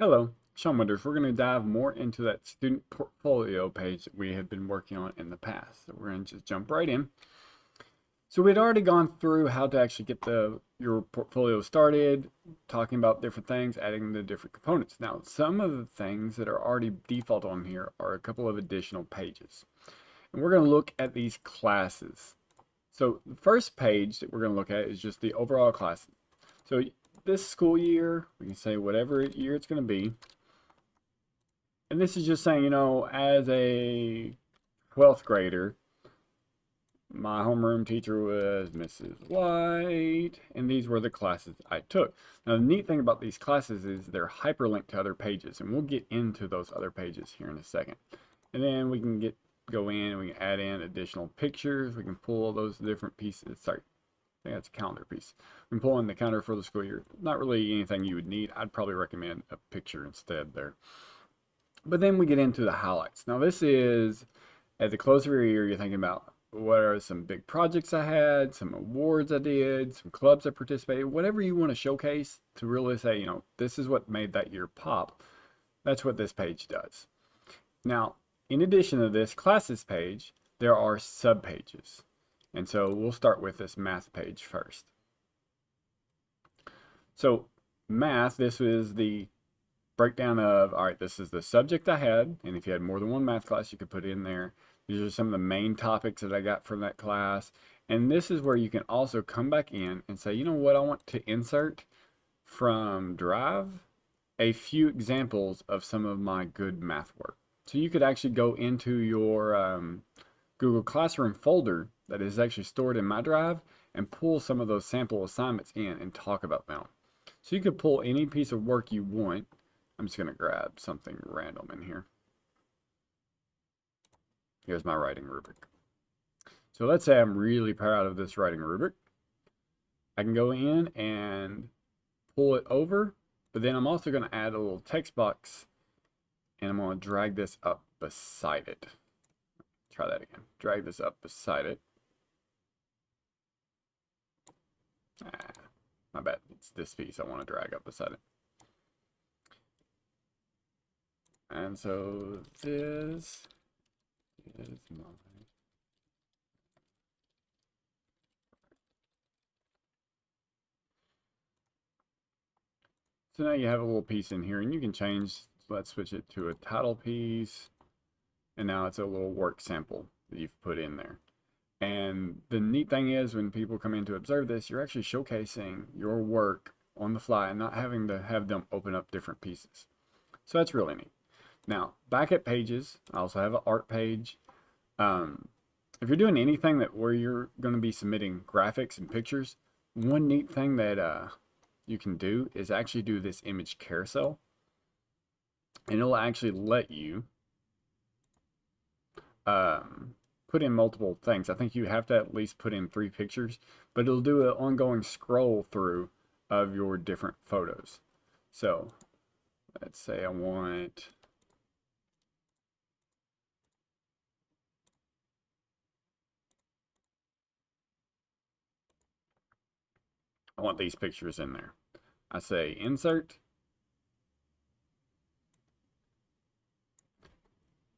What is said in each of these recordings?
Hello, Shawn. We're going to dive more into that student portfolio page that we have been working on in the past. So we're going to just jump right in. So we'd already gone through how to actually get your portfolio started, talking about different things, adding the different components. Now, some of the things that are already default on here are a couple of additional pages. And we're going to look at these classes. So the first page that we're going to look at is just the overall classes. So this school year, we can say whatever year it's going to be. And this is just saying, as a 12th grader, my homeroom teacher was Mrs. White, and these were the classes I took. Now, the neat thing about these classes is they're hyperlinked to other pages, and we'll get into those other pages here in a second. And then we can go in and we can add in additional pictures. We can pull those different pieces. Sorry, I think that's a calendar piece. We can pull in the calendar for the school year. Not really anything you would need. I'd probably recommend a picture instead there. But then we get into the highlights. Now this is, at the close of your year, you're thinking about what are some big projects I had, some awards I did, some clubs I participated, whatever you want to showcase to really say, this is what made that year pop. That's what this page does. Now, in addition to this classes page, there are sub pages. And so we'll start with this math page first. So math, this is the breakdown of, all right, this is the subject I had, and if you had more than one math class, you could put it in there. These are some of the main topics that I got from that class. And this is where you can also come back in and say, you know what, I want to insert from Drive a few examples of some of my good math work. So you could actually go into your Google Classroom folder that is actually stored in my Drive and pull some of those sample assignments in and talk about them. So you could pull any piece of work you want. I'm just going to grab something random in here. Here's my writing rubric. So let's say I'm really proud of this writing rubric. I can go in and pull it over, but then I'm also going to add a little text box, and I'm going to drag this up beside it. Try that again. Drag this up beside it. My bad. It's this piece I want to drag up beside it. And so this is my... So now you have a little piece in here, and you can change, let's switch it to a title piece. And now it's a little work sample that you've put in there. And the neat thing is when people come in to observe this, you're actually showcasing your work on the fly and not having to have them open up different pieces. So that's really neat. Now, back at pages, I also have an art page. If you're doing anything where you're going to be submitting graphics and pictures, one neat thing that you can do is actually do this image carousel. And it'll actually let you put in multiple things. I think you have to at least put in 3 pictures, but it'll do an ongoing scroll through of your different photos. So let's say I want these pictures in there. I say insert,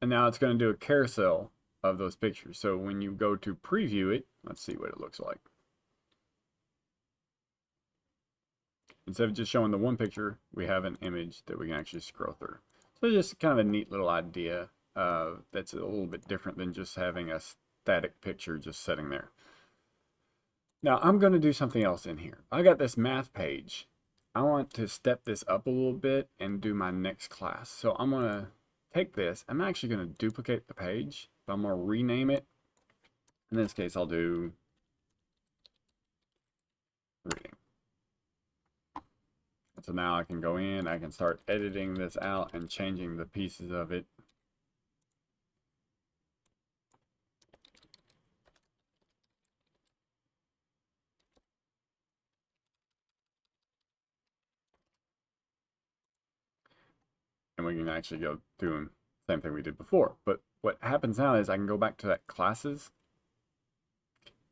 and now it's going to do a carousel of those pictures. So when you go to preview it, let's see what it looks like. Instead of just showing the one picture, we have an image that we can actually scroll through. So just kind of a neat little idea that's a little bit different than just having a static picture just sitting there. Now I'm going to do something else in here. I got this math page. I want to step this up a little bit and do my next class. So I'm going to take this. I'm actually going to duplicate the page, but I'm going to rename it. In this case, I'll do reading. So now I can go in, I can start editing this out and changing the pieces of it. And we can actually go through the same thing we did before. But what happens now is I can go back to that classes.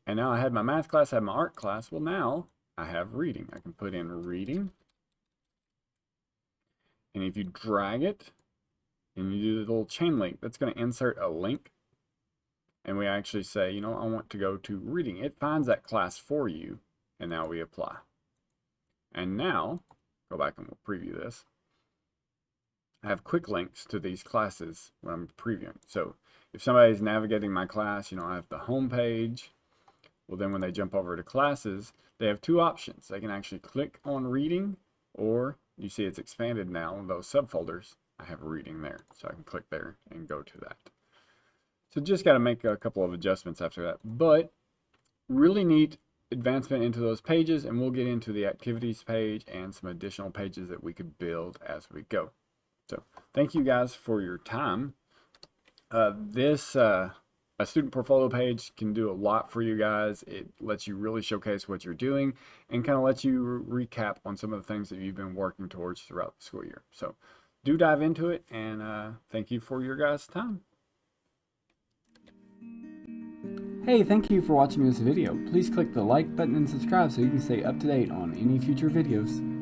And now I had my math class, I had my art class. Well, now I have reading. I can put in reading. And if you drag it and you do the little chain link, that's going to insert a link. And we actually say, you know, I want to go to reading. It finds that class for you. And now we apply. And now, go back and we'll preview this. I have quick links to these classes when I'm previewing. So if somebody's navigating my class, you know, I have the home page. Well, then when they jump over to classes, they have two options. They can actually click on reading, or you see it's expanded now in those subfolders. I have reading there, so I can click there and go to that. So just got to make a couple of adjustments after that, but really neat advancement into those pages, and we'll get into the activities page and some additional pages that we could build as we go. So thank you guys for your time. A student portfolio page can do a lot for you guys. It lets you really showcase what you're doing and kind of lets you recap on some of the things that you've been working towards throughout the school year. So do dive into it, and thank you for your guys' time. Hey, thank you for watching this video. Please click the like button and subscribe so you can stay up to date on any future videos.